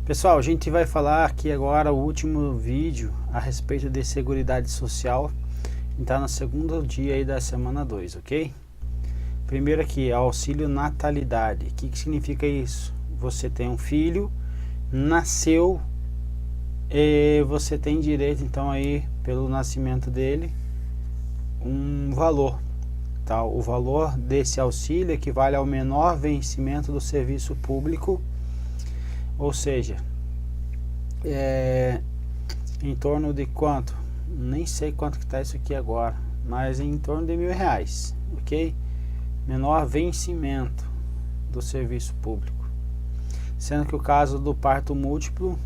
Pessoal, a gente vai falar aqui agora o último vídeo a respeito de Seguridade Social. Está no segundo dia aí da semana 2, ok? Primeiro aqui, auxílio natalidade. O que significa isso? Você tem um filho, nasceu, e você tem direito então aí, pelo nascimento dele, um valor. Tá? O valor desse auxílio equivale ao menor vencimento do serviço público, ou seja, em torno de quanto? Nem sei quanto que está isso aqui agora, mas em torno de R$1.000, ok? Menor vencimento do serviço público. Sendo que o caso do parto múltiplo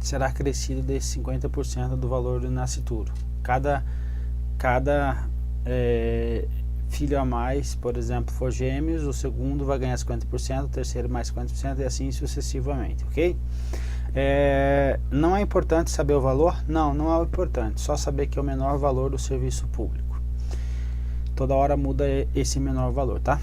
será acrescido de 50% do valor do nascituro. Cada filho a mais, por exemplo, for gêmeos, o segundo vai ganhar 50%, o terceiro mais 50% e assim sucessivamente, ok? Não é importante saber o valor? Não é importante, só saber que é o menor valor do serviço público. Toda hora muda esse menor valor, tá?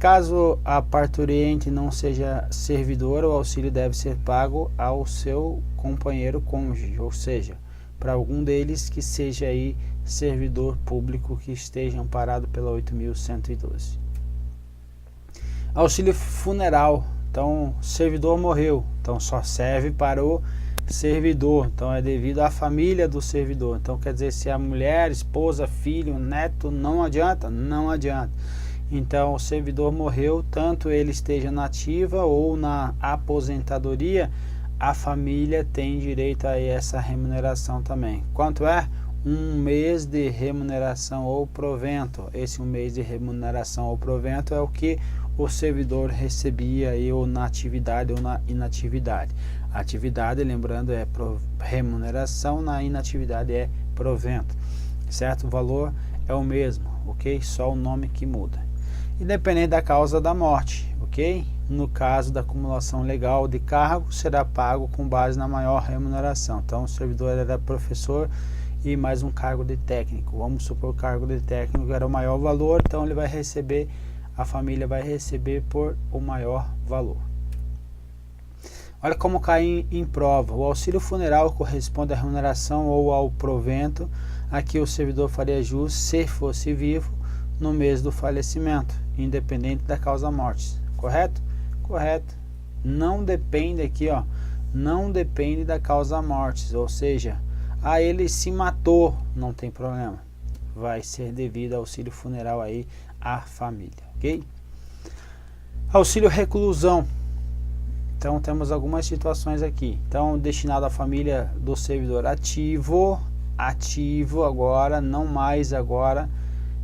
Caso a parturiente não seja servidora, o auxílio deve ser pago ao seu companheiro cônjuge, ou seja, para algum deles que seja aí servidor público que esteja amparado pela 8.112. Auxílio funeral. Então, servidor morreu, então só serve para o servidor, então é devido à família do servidor. Então quer dizer, se a mulher, esposa, filho, neto, não adianta? Não adianta. Então o servidor morreu, tanto ele esteja na ativa ou na aposentadoria, a família tem direito a essa remuneração também. Quanto é? 1 mês de remuneração ou provento. Esse 1 mês de remuneração ou provento é o que o servidor recebia aí, ou na atividade ou na inatividade. A atividade, lembrando, é remuneração, na inatividade é provento, certo? O valor é o mesmo, ok? Só o nome que muda. Independente da causa da morte, ok? No caso da acumulação legal de cargo, será pago com base na maior remuneração. Então, o servidor era professor e mais um cargo de técnico. Vamos supor que o cargo de técnico era o maior valor, então ele vai receber, a família vai receber por o maior valor. Olha como cai em prova. O auxílio funeral corresponde à remuneração ou ao provento a que o servidor faria jus se fosse vivo no mês do falecimento, independente da causa morte. Correto? Correto. Não depende aqui, ó, não depende da causa morte, ou seja, ele se matou, não tem problema, vai ser devido ao auxílio funeral aí à família, ok? Auxílio reclusão. Então temos algumas situações aqui. Então, destinado à família do servidor ativo agora, não mais agora,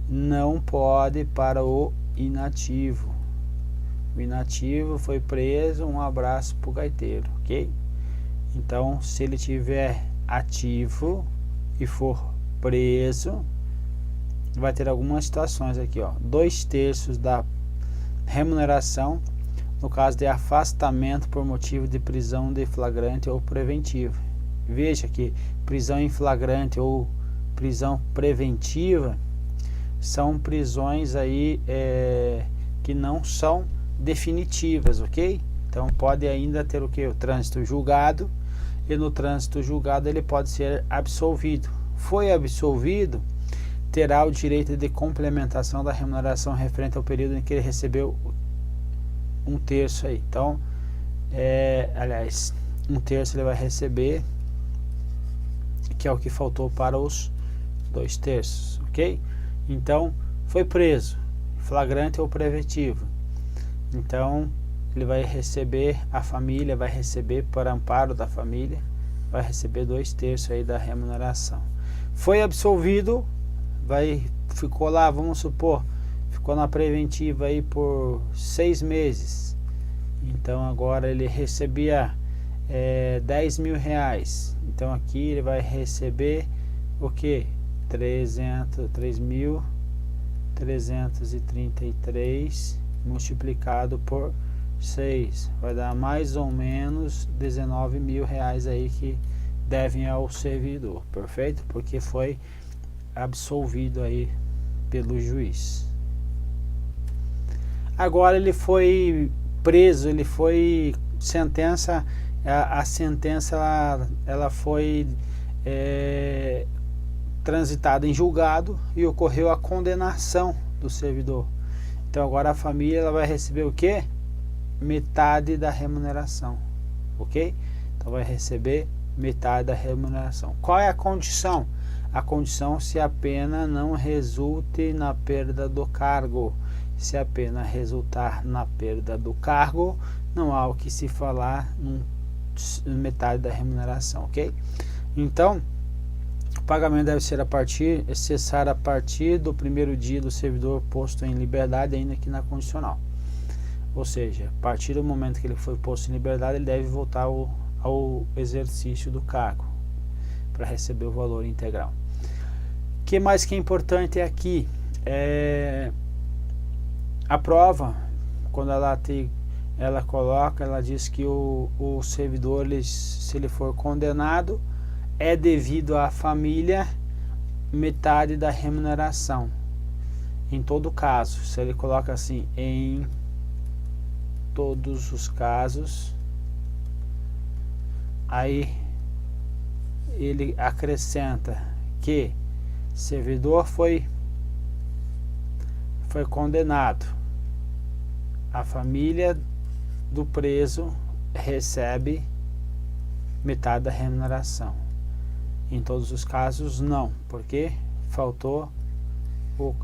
não pode para o inativo. O inativo foi preso, um abraço pro gaiteiro, ok? Então, se ele tiver ativo e for preso, vai ter algumas situações aqui, ó. 2/3 da remuneração no caso de afastamento por motivo de prisão de flagrante ou preventivo. Veja que prisão em flagrante ou prisão preventiva são prisões aí que não são definitivas, ok? Então pode ainda ter o que? O trânsito julgado, e no trânsito julgado ele pode ser absolvido. Foi absolvido, terá o direito de complementação da remuneração referente ao período em que ele recebeu 1/3 aí. Então, aliás, 1/3 ele vai receber, que é o que faltou para os 2/3, ok? Então, foi preso, flagrante ou preventivo. Então, ele vai receber, a família vai receber, por amparo da família, vai receber 2/3 aí da remuneração. Foi absolvido, ficou lá, vamos supor, ficou na preventiva aí por 6 meses. Então agora ele recebia R$10.000. Então aqui ele vai receber o que? 3.333 multiplicado por 6, vai dar mais ou menos R$19.000 aí que devem ao servidor, perfeito? Porque foi absolvido aí pelo juiz. Agora ele foi preso, ele foi sentença, a sentença ela foi transitada em julgado e ocorreu a condenação do servidor. Então agora a família ela vai receber o quê? Metade da remuneração, ok? Então vai receber metade da remuneração. Qual é a condição? A condição se a pena não resulte na perda do cargo. Se a pena resultar na perda do cargo, não há o que se falar metade da remuneração, ok? Então, o pagamento deve ser cessar a partir do primeiro dia do servidor posto em liberdade, ainda que na condicional. Ou seja, a partir do momento que ele foi posto em liberdade, ele deve voltar ao exercício do cargo para receber o valor integral. O que mais que é importante aqui? A prova, quando ela coloca, ela diz que o servidor, se ele for condenado, é devido à família metade da remuneração. Em todo caso, se ele coloca assim, em todos os casos, aí ele acrescenta que servidor foi condenado, a família do preso recebe metade da remuneração. Em todos os casos não, porque faltou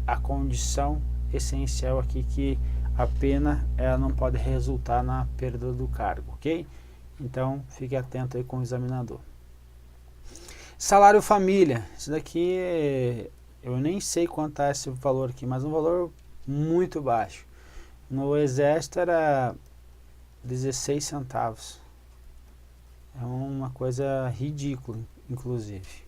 a condição essencial aqui, que a pena ela não pode resultar na perda do cargo, ok? Então fique atento aí com o examinador. Salário família, isso daqui eu nem sei quanto é esse valor aqui, mas um valor muito baixo. No exército era 16 centavos. É uma coisa ridícula, inclusive.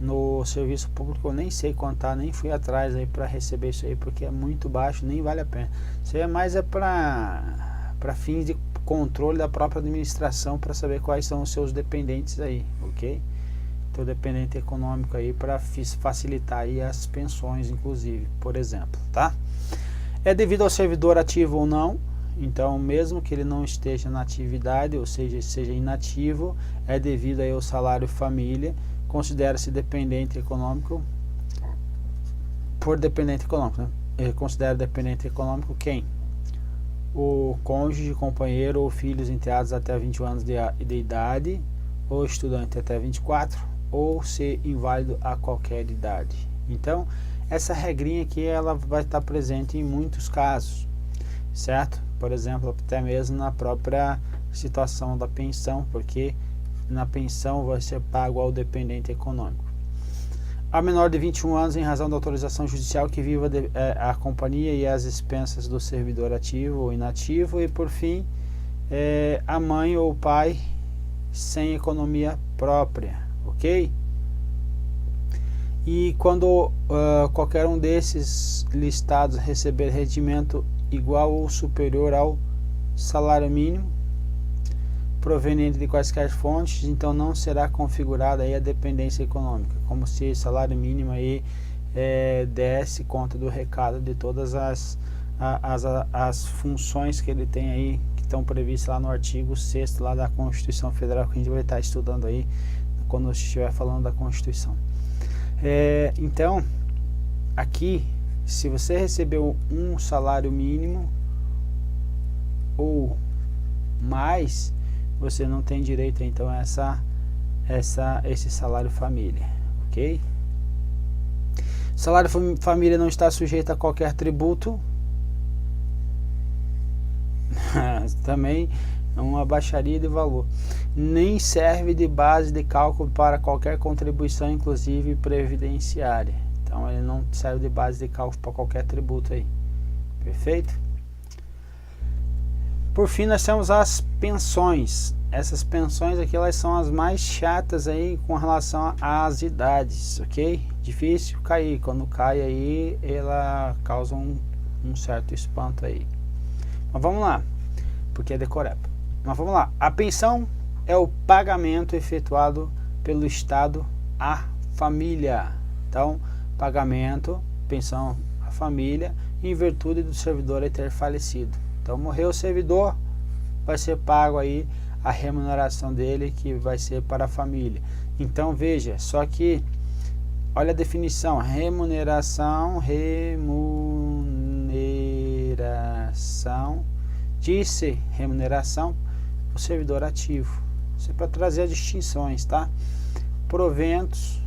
No serviço público eu nem sei contar, nem fui atrás aí para receber isso aí, porque é muito baixo, nem vale a pena. Isso aí é para fins de controle da própria administração, para saber quais são os seus dependentes aí, ok? Então dependente econômico aí, para facilitar aí as pensões, inclusive, por exemplo, tá? É devido ao servidor ativo ou não. Então, mesmo que ele não esteja na atividade, ou seja, seja inativo, é devido aí ao salário família. Considera-se dependente econômico por dependente econômico, né? Ele considera dependente econômico quem? O cônjuge, companheiro ou filhos enteados até 21 anos de idade, ou estudante até 24, ou ser inválido a qualquer idade. Então, essa regrinha aqui ela vai estar presente em muitos casos, certo? Por exemplo, até mesmo na própria situação da pensão, porque na pensão vai ser pago ao dependente econômico. A menor de 21 anos, em razão da autorização judicial, que viva a companhia e as expensas do servidor ativo ou inativo. E por fim, a mãe ou o pai sem economia própria, ok? E quando qualquer um desses listados receber rendimento igual ou superior ao salário mínimo, proveniente de quaisquer fontes, então não será configurada aí a dependência econômica, como se salário mínimo aí desse conta do recado de todas as funções que ele tem aí, que estão previstas lá no artigo 6º lá da Constituição Federal, que a gente vai estar estudando aí quando estiver falando da Constituição. Então, aqui, se você recebeu um salário mínimo ou mais, você não tem direito então a esse salário família, ok? Salário família não está sujeito a qualquer tributo. Também é uma baixaria de valor. Nem serve de base de cálculo para qualquer contribuição, inclusive previdenciária. Então ele não serve de base de cálculo para qualquer tributo aí. Perfeito? Por fim, nós temos as pensões. Essas pensões aqui, elas são as mais chatas aí com relação às idades, ok? Difícil cair. Quando cai aí, ela causa um certo espanto aí. Mas vamos lá, porque é decoreba. Mas vamos lá. A pensão é o pagamento efetuado pelo Estado à família. Então, pagamento, pensão à família, em virtude do servidor ter falecido. Então, morreu o servidor, vai ser pago aí a remuneração dele, que vai ser para a família. Então veja, só que olha a definição: remuneração, disse remuneração, o servidor ativo. Isso é para trazer as distinções, tá? Proventos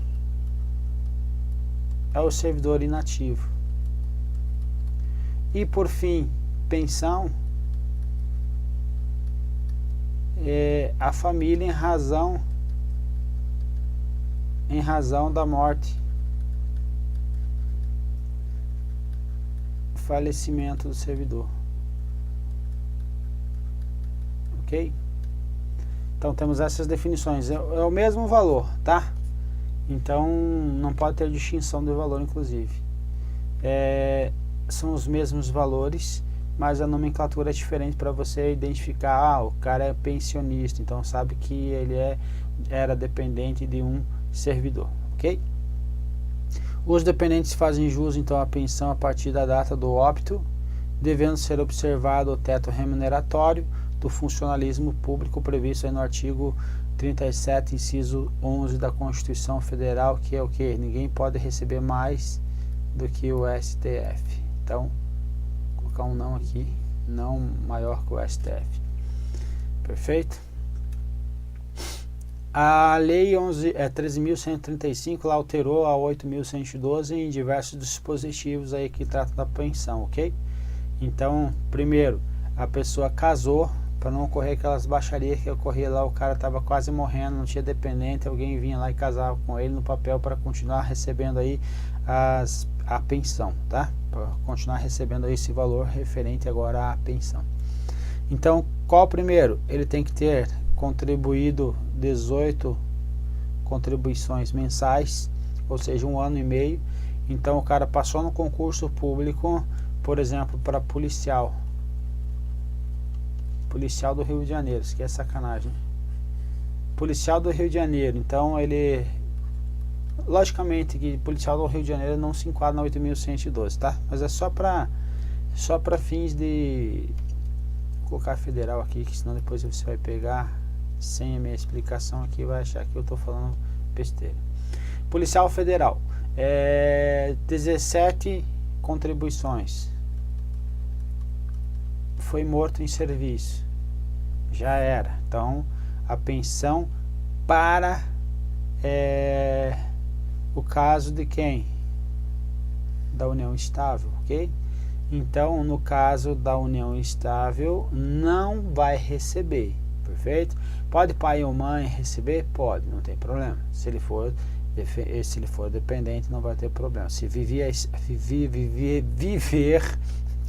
é o servidor inativo. E por fim, pensão é a família em razão da morte, falecimento do servidor. Ok? Então temos essas definições. É o mesmo valor, tá? Então não pode ter distinção de valor, inclusive. São os mesmos valores, mas a nomenclatura é diferente para você identificar. O cara é pensionista, então sabe que ele era dependente de um servidor, ok? Os dependentes fazem jus então à pensão a partir da data do óbito, devendo ser observado o teto remuneratório do funcionalismo público previsto aí no artigo 37, inciso 11 da Constituição Federal, que é o que? Ninguém pode receber mais do que o STF. Então, vou colocar um não aqui, não maior que o STF. Perfeito? A Lei 13.135 lá alterou a 8.112 em diversos dispositivos aí que tratam da pensão, ok? Então, primeiro, a pessoa casou, para não ocorrer aquelas baixarias que ocorria lá, o cara estava quase morrendo, não tinha dependente, alguém vinha lá e casava com ele no papel para continuar recebendo aí a pensão, tá? Para continuar recebendo aí esse valor referente agora à pensão. Então, qual primeiro? Ele tem que ter contribuído 18 contribuições mensais, ou seja, 1 ano e meio. Então o cara passou no concurso público, por exemplo, para policial do Rio de Janeiro, isso que é sacanagem. Policial do Rio de Janeiro, então ele, logicamente que policial do Rio de Janeiro não se enquadra na 8.112, tá? Mas é só para fins de, vou colocar federal aqui, que senão depois você vai pegar sem a minha explicação aqui, vai achar que eu tô falando besteira. Policial federal, 17 contribuições, foi morto em serviço, já era. Então a pensão para o caso de quem? Da união estável, ok? Então no caso da união estável não vai receber, perfeito? Pode pai ou mãe receber? Pode, não tem problema. Se ele for dependente, não vai ter problema. Se viver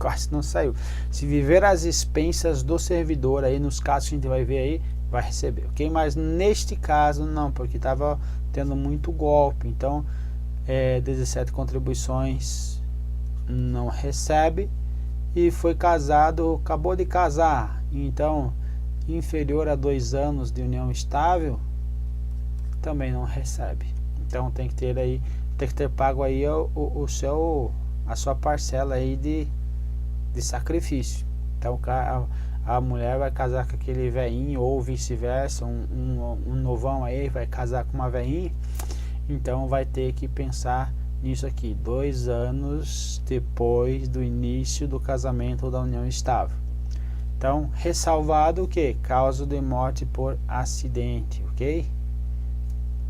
quase não saiu. Se viver às expensas do servidor, aí nos casos que a gente vai ver aí, vai receber, ok? Mas neste caso não, porque estava tendo muito golpe. Então 17 contribuições não recebe. E foi casado, acabou de casar, então inferior a 2 anos de união estável, também não recebe. Então tem que ter pago aí a sua parcela aí de sacrifício. Então a mulher vai casar com aquele velhinho, ou vice-versa, um novão aí vai casar com uma velhinha, então vai ter que pensar nisso aqui, 2 anos depois do início do casamento ou da união estável. Então, ressalvado o que? Causa de morte por acidente, ok?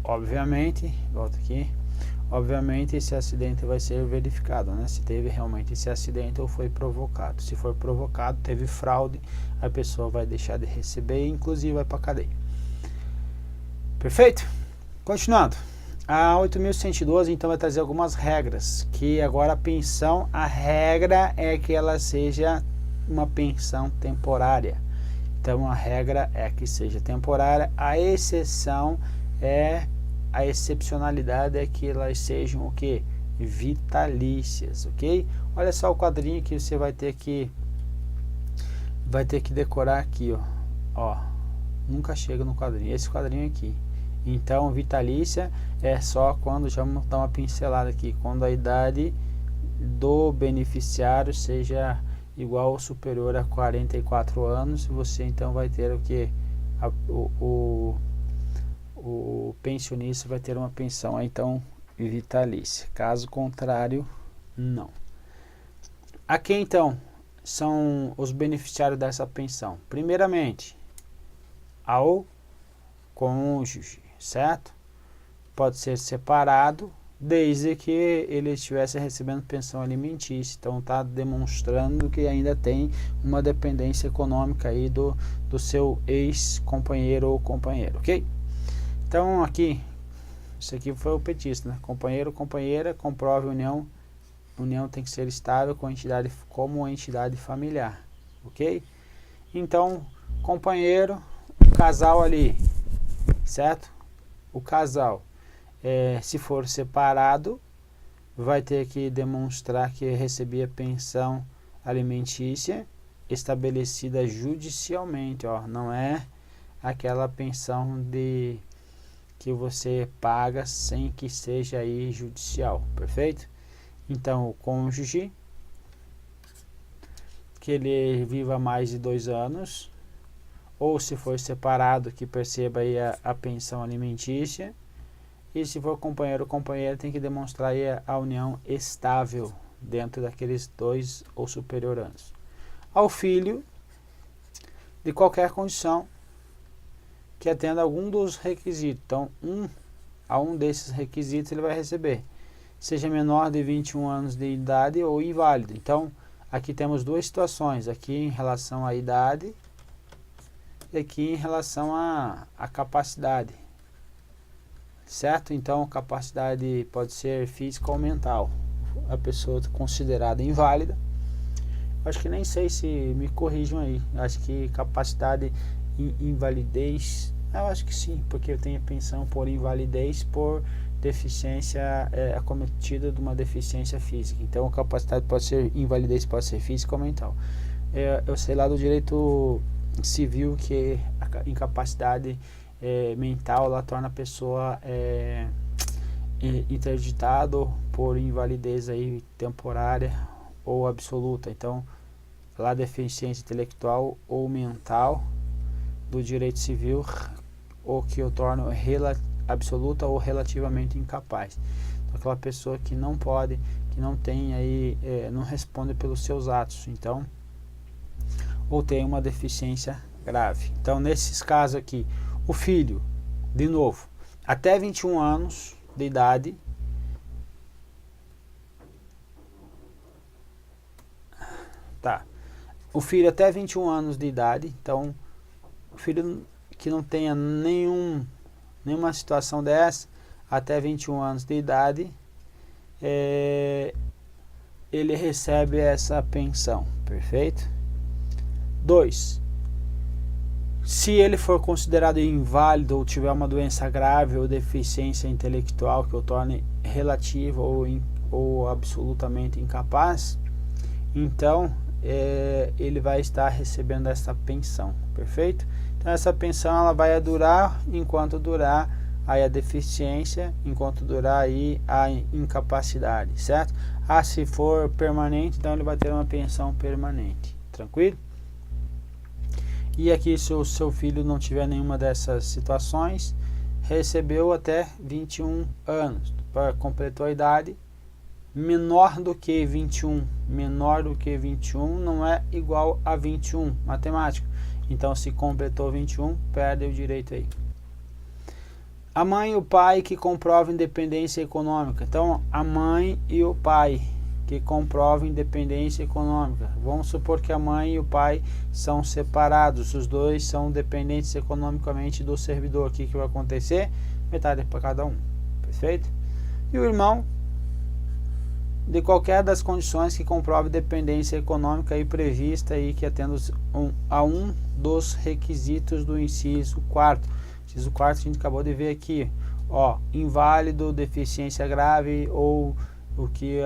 Obviamente, volta aqui, obviamente esse acidente vai ser verificado, né? Se teve realmente esse acidente ou foi provocado. Se for provocado, teve fraude, a pessoa vai deixar de receber e inclusive vai para cadeia. Perfeito? Continuando. A 8.112 então vai trazer algumas regras, que agora a pensão, a regra é que ela seja uma pensão temporária. Então a regra é que seja temporária, a excepcionalidade é que elas sejam o que? Vitalícias, ok? Olha só o quadrinho que você vai ter que decorar aqui, ó. Nunca chega no quadrinho, esse quadrinho aqui. Então vitalícia é só quando, já vamos dar uma pincelada aqui, quando a idade do beneficiário seja igual ou superior a 44 anos, você então vai ter o que? O pensionista vai ter uma pensão então vitalícia. Caso contrário, não. A quem então são os beneficiários dessa pensão? Primeiramente, ao cônjuge, certo? Pode ser separado, desde que ele estivesse recebendo pensão alimentícia. Então está demonstrando que ainda tem uma dependência econômica aí do seu ex-companheiro ou companheira, ok? Então aqui, isso aqui foi o petista, né? Companheiro ou companheira, comprove união. União tem que ser estável com a entidade, como a entidade familiar, ok? Então, companheiro, o casal ali, certo? O casal, se for separado, vai ter que demonstrar que recebia pensão alimentícia estabelecida judicialmente, ó, não é aquela pensão que você paga sem que seja aí judicial, perfeito? Então, o cônjuge, que ele viva mais de 2 anos, ou se for separado, que perceba aí a pensão alimentícia, e se for companheiro ou companheira, tem que demonstrar aí a união estável dentro daqueles 2 ou superior anos. Ao filho, de qualquer condição, que atenda algum dos requisitos. Então, a um desses requisitos ele vai receber, seja menor de 21 anos de idade ou inválido. Então, aqui temos duas situações, aqui em relação à idade e aqui em relação à capacidade, certo? Então, capacidade pode ser física ou mental. A pessoa considerada inválida, acho que nem sei se me corrijam aí, acho que capacidade invalidez, eu acho que sim, porque eu tenho pensão por invalidez por deficiência acometida de uma deficiência física. Então a capacidade pode ser invalidez, pode ser física ou mental. Eu sei lá do direito civil que a incapacidade mental ela torna a pessoa interditado por invalidez aí temporária ou absoluta. Então lá deficiência intelectual ou mental do direito civil, ou que eu torno absoluta ou relativamente incapaz. Então, aquela pessoa que não pode, que não tem aí, não responde pelos seus atos, então, ou tem uma deficiência grave. Então, nesses casos aqui, o filho, de novo, até 21 anos de idade, tá? O filho até 21 anos de idade, então, o filho que não tenha nenhuma situação dessa, até 21 anos de idade, ele recebe essa pensão, perfeito? 2. Se ele for considerado inválido ou tiver uma doença grave ou deficiência intelectual que o torne relativa ou absolutamente incapaz, então ele vai estar recebendo essa pensão, perfeito? Então essa pensão ela vai durar enquanto durar aí a deficiência, enquanto durar aí a incapacidade, certo? Se for permanente, então ele vai ter uma pensão permanente, tranquilo? E aqui, se o seu filho não tiver nenhuma dessas situações, recebeu até 21 anos, completou a idade, menor do que 21 não é igual a 21, matemática. Então, se completou 21, perde o direito aí. A mãe e o pai que comprovam independência econômica. Então, a mãe e o pai que comprovam independência econômica. Vamos supor que a mãe e o pai são separados, os dois são dependentes economicamente do servidor. O que vai acontecer? Metade para cada um, perfeito? E o irmão, de qualquer das condições que comprove dependência econômica aí prevista aí que atenda a um dos requisitos do inciso 4º. Inciso 4º a gente acabou de ver aqui, ó, inválido, deficiência grave ou o que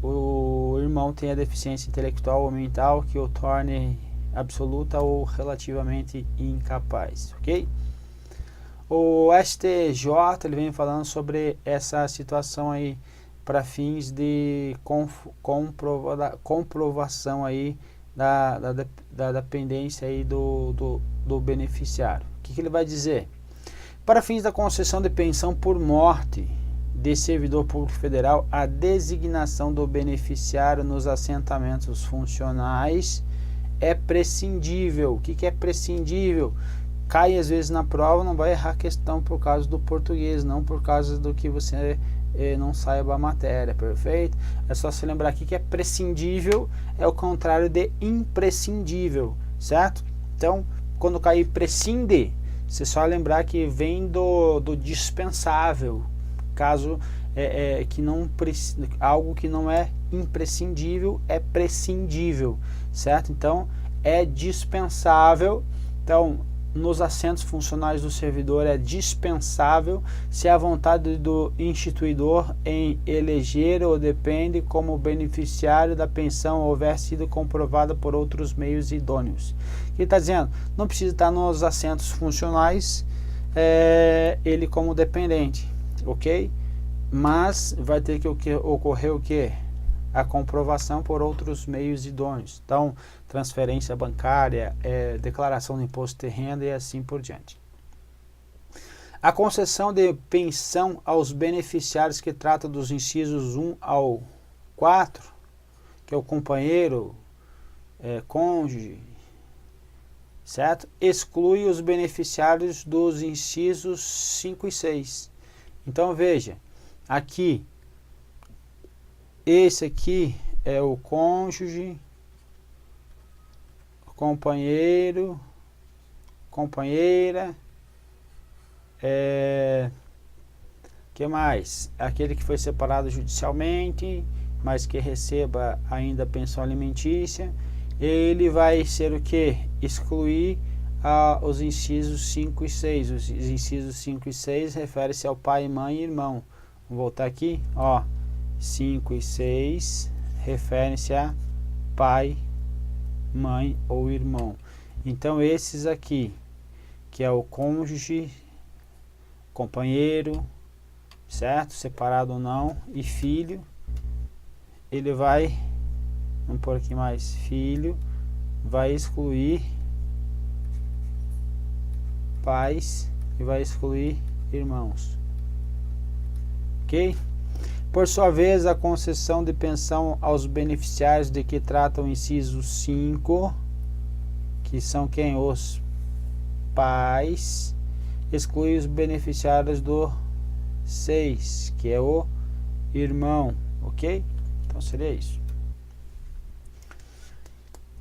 o irmão tenha deficiência intelectual ou mental que o torne absoluta ou relativamente incapaz, ok? O STJ ele vem falando sobre essa situação aí para fins de comprovação aí da dependência aí do beneficiário. O que ele vai dizer? Para fins da concessão de pensão por morte de servidor público federal, a designação do beneficiário nos assentamentos funcionais é prescindível. O que é prescindível? Cai às vezes na prova, não vai errar a questão por causa do português, não por causa do que você não saiba a matéria, perfeito? É só se lembrar aqui que é prescindível, é o contrário de imprescindível, certo? Então, quando cair prescinde, você só lembrar que vem do dispensável, caso que não algo que não é imprescindível é prescindível, certo? Então, é dispensável. Então, nos assentos funcionais do servidor é dispensável se a vontade do instituidor em eleger ou depende como beneficiário da pensão houver sido comprovada por outros meios idôneos. O que ele está dizendo? Não precisa estar nos assentos funcionais ele como dependente, ok? Mas vai ter que ocorrer o que? A comprovação por outros meios idôneos. Então, transferência bancária, declaração do imposto de renda e assim por diante. A concessão de pensão aos beneficiários que trata dos incisos 1 ao 4, que é o companheiro, cônjuge, certo? Exclui os beneficiários dos incisos 5 e 6. Então, veja, aqui, esse aqui é o cônjuge, companheiro, companheira, que mais? Aquele que foi separado judicialmente, mas que receba ainda pensão alimentícia, ele vai ser o que? Excluir os incisos 5 e 6. Os incisos 5 e 6 refere-se ao pai, mãe e irmão. Vou voltar aqui, ó. 5 e 6 referem-se a pai, mãe ou irmão. Então esses aqui, que é o cônjuge, companheiro, certo? Separado ou não, e filho, ele vai, vamos pôr aqui mais, filho, vai excluir pais e vai excluir irmãos, ok? Por sua vez, a concessão de pensão aos beneficiários de que trata o inciso 5, que são quem? Os pais, exclui os beneficiários do 6, que é o irmão, ok? Então seria isso.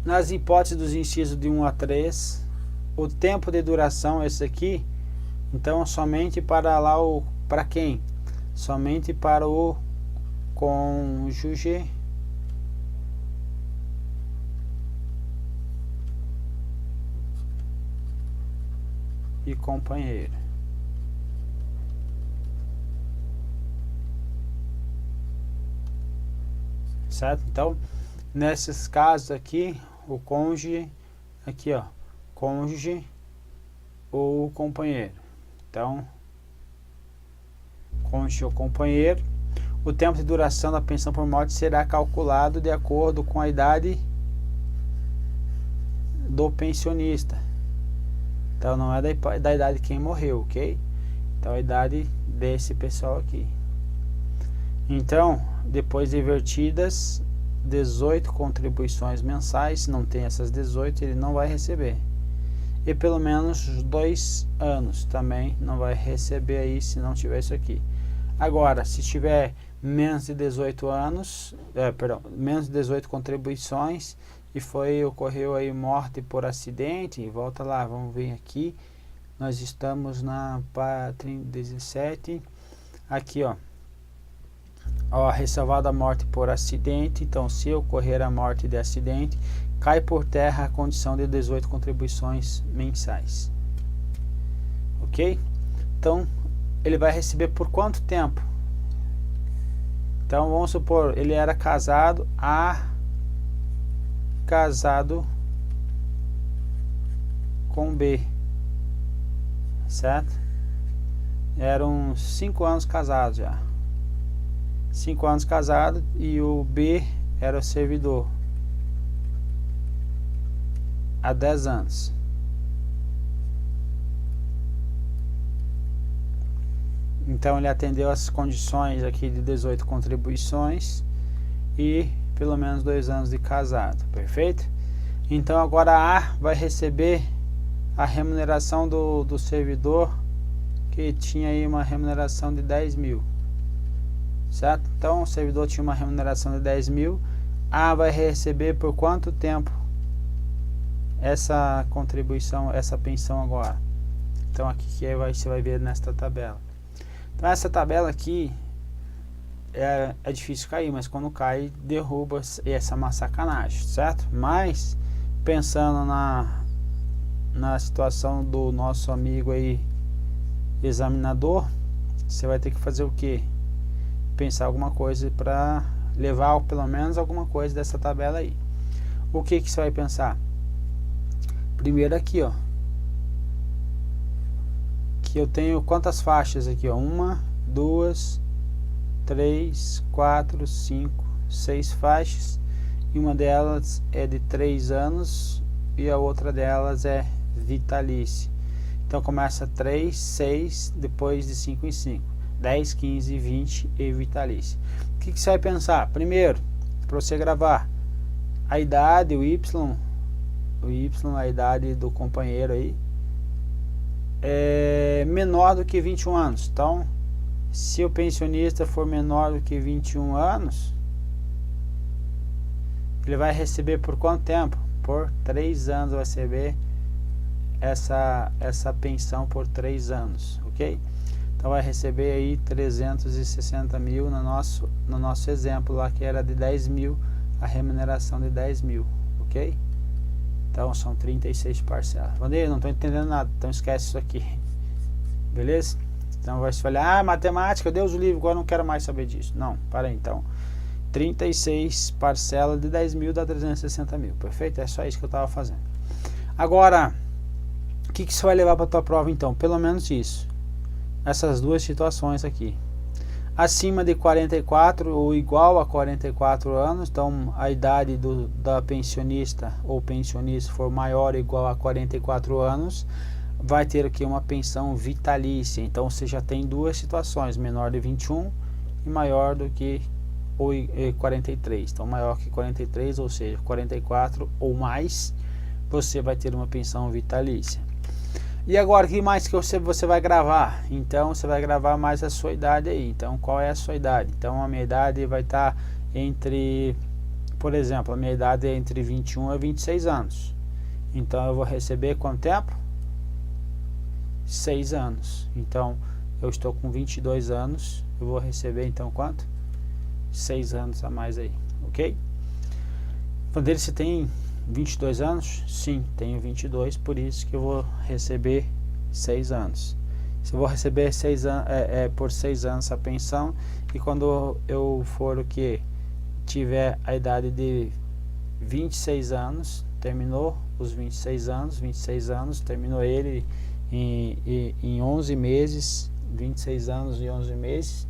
Nas hipóteses dos incisos de 1 a 3, o tempo de duração, esse aqui, então somente para lá para quem? Somente para o cônjuge e companheiro. Certo? Então, nesses casos aqui, o cônjuge, aqui ó, cônjuge ou companheiro. Então, cônjuge ou companheiro, o tempo de duração da pensão por morte será calculado de acordo com a idade do pensionista. Então não é da idade de quem morreu, ok? Então a idade desse pessoal aqui. Então, depois de vertidas 18 contribuições mensais, se não tem essas 18, ele não vai receber. E pelo menos 2 anos também não vai receber aí se não tiver isso aqui. Agora, se tiver menos de 18 anos, menos de 18 contribuições e ocorreu aí morte por acidente, volta lá, vamos ver aqui, nós estamos na página 17, aqui ó, ressalvada a morte por acidente. Então, se ocorrer a morte de acidente, cai por terra a condição de 18 contribuições mensais, ok? Então, ele vai receber por quanto tempo? Então, vamos supor, ele era casado com B, certo? Eram 5 anos casados já. 5 anos casado, e o B era o servidor há 10 anos. Então ele atendeu as condições aqui de 18 contribuições e pelo menos 2 anos de casado, perfeito? Então agora A vai receber a remuneração do servidor, que tinha aí uma remuneração de 10 mil, certo? Então o servidor tinha uma remuneração de 10 mil, A vai receber por quanto tempo essa contribuição, essa pensão agora? Então aqui que você vai ver nesta tabela. Então essa tabela aqui é difícil cair, mas quando cai derruba, e essa é uma sacanagem, certo? Mas pensando na situação do nosso amigo aí examinador, você vai ter que fazer o que? Pensar alguma coisa para levar pelo menos alguma coisa dessa tabela aí. O que você vai pensar? Primeiro aqui, ó, que eu tenho quantas faixas aqui, ó? 1, 2, 3, 4, 5, 6 faixas, e uma delas é de 3 anos e a outra delas é vitalícia. Então começa 3, 6, depois de 5 em 5, 10, 15, 20 e vitalícia. O que você vai pensar? Primeiro, para você gravar a idade, o Y, a idade do companheiro aí, é menor do que 21 anos. Então, se o pensionista for menor do que 21 anos, ele vai receber por quanto tempo? Por 3 anos vai receber essa pensão por 3 anos, ok? Então vai receber aí 360 mil no nosso exemplo lá, que era de 10 mil, a remuneração de 10 mil, ok? Então são 36 parcelas. Vandeira, não estou entendendo nada, então esquece isso aqui. Beleza? Então vai se falar, matemática, Deus o livre, agora não quero mais saber disso. Não, para aí, então. 36 parcelas de 10 mil dá 360 mil. Perfeito? É só isso que eu estava fazendo. Agora, o que você vai levar para a tua prova então? Pelo menos isso. Essas duas situações aqui. Acima de 44 ou igual a 44 anos, então a idade da pensionista ou pensionista for maior ou igual a 44 anos, vai ter aqui uma pensão vitalícia. Então você já tem duas situações, menor de 21 e maior do que 43. Então maior que 43, ou seja, 44 ou mais, você vai ter uma pensão vitalícia. E agora, o que mais que você vai gravar? Então você vai gravar mais a sua idade aí. Então qual é a sua idade? Então a minha idade vai estar entre, por exemplo, a minha idade é entre 21 e 26 anos. Então eu vou receber quanto tempo? 6 anos. Então eu estou com 22 anos, eu vou receber então quanto? 6 anos a mais aí, ok? Vandeira, você tem 22 anos? Sim, tenho 22, por isso que eu vou receber 6 anos. Se eu vou receber 6 anos, por 6 anos a pensão, e quando eu for o que? Tiver a idade de 26 anos, terminou os 26 anos, terminou ele em 11 meses, 26 anos e 11 meses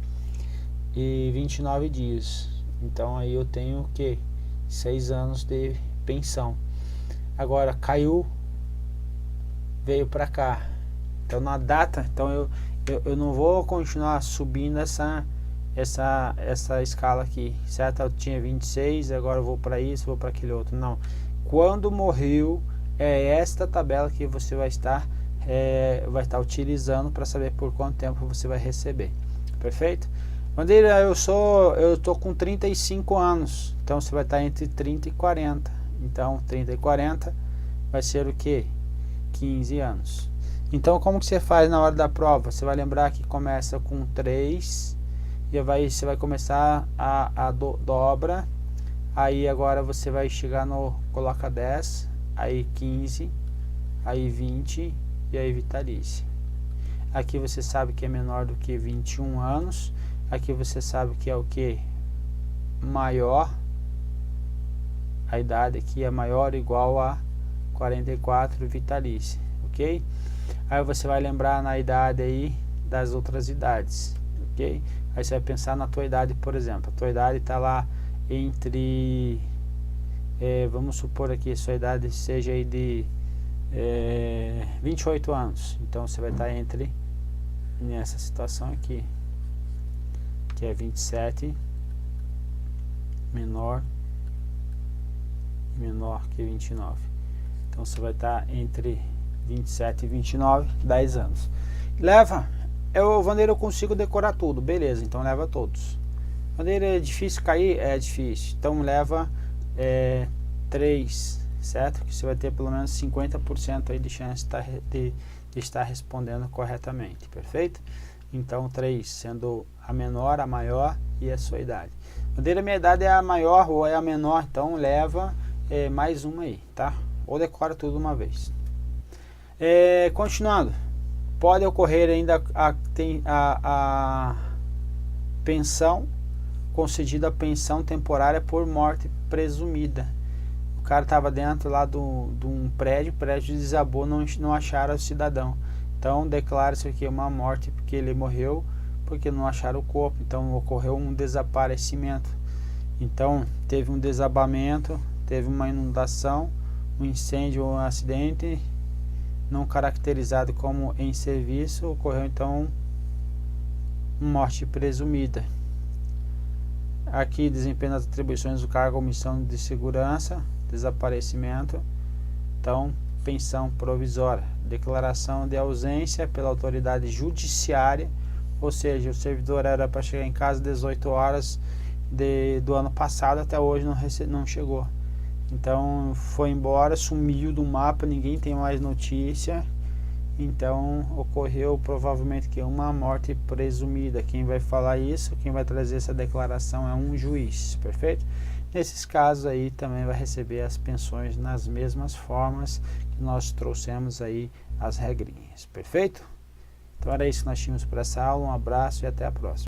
e 29 dias. Então aí eu tenho o que? 6 anos de pensão. Agora caiu, veio para cá. Então na data, então eu não vou continuar subindo essa escala aqui, certo? Eu tinha 26, agora eu vou para isso, vou para aquele outro. Não. Quando morreu, é esta tabela que você vai estar utilizando para saber por quanto tempo você vai receber. Perfeito? Bandeira, eu tô com 35 anos, então você vai estar entre 30 e 40. Então 30 e 40 vai ser o que? 15 anos. Então como que você faz na hora da prova? Você vai lembrar que começa com 3 e você vai começar a dobra. Aí agora você vai chegar no, coloca 10, aí 15, aí 20 e aí vitalícia. Aqui você sabe que é menor do que 21 anos. Aqui você sabe que é o que? Maior. A idade aqui é maior ou igual a 44 vitalícia, ok? Aí você vai lembrar na idade aí das outras idades, ok? ok? Aí você vai pensar na tua idade, por exemplo. A tua idade está lá entre, vamos supor aqui, sua idade seja aí de 28 anos. Então você vai estar entre, nessa situação aqui, que é 27 menor que 29. Então você vai estar entre 27 e 29, 10 anos. Leva, Vandeiro, eu consigo decorar tudo, beleza, então leva todos. Vandeiro, é difícil cair? É difícil, então leva 3, certo? Que você vai ter pelo menos 50% aí de chance de estar respondendo corretamente, perfeito? Então 3 sendo a menor, a maior e a sua idade. Vandeiro, minha idade é a maior ou é a menor, então leva mais uma aí, tá? Ou decora tudo uma vez. Continuando, pode ocorrer ainda a pensão, concedida a pensão temporária por morte presumida. O cara estava dentro lá de um prédio, o prédio desabou, não acharam o cidadão. Então declara-se aqui uma morte porque ele morreu, porque não acharam o corpo. Então ocorreu um desaparecimento. Então teve um desabamento, teve uma inundação, um incêndio ou um acidente não caracterizado como em serviço, ocorreu então morte presumida. Aqui desempenho das atribuições do cargo ou missão de segurança, desaparecimento, então pensão provisória, declaração de ausência pela autoridade judiciária, ou seja, o servidor era para chegar em casa às 18 horas do ano passado, até hoje não chegou. Então foi embora, sumiu do mapa, ninguém tem mais notícia. Então ocorreu provavelmente que uma morte presumida. Quem vai falar isso, quem vai trazer essa declaração é um juiz, perfeito? Nesses casos aí também vai receber as pensões nas mesmas formas que nós trouxemos aí as regrinhas, perfeito? Então era isso que nós tínhamos para essa aula, um abraço e até a próxima.